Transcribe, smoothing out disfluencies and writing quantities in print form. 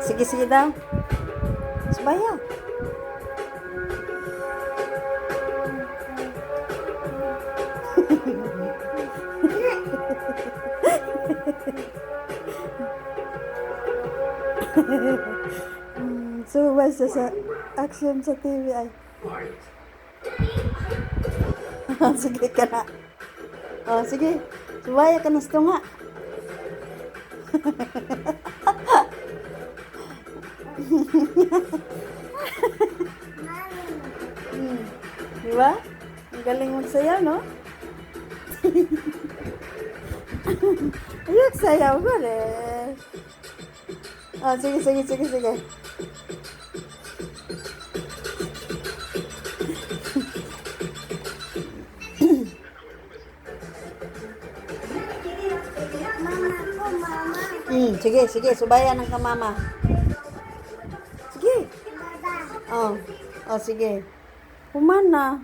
Sige, sige daw. Subaya. Subay siya sa action sa TV ay. Sige ka na. Oh, sige. Subaya ka na sa tunga. Di ba? Ang galing magsayaw, no? Ayok sayaw ko rin. Oh, sige, sige, sige, sige. Sige, sige, subayan ng kamama. Sige. Oh, oh, sige. Kumana.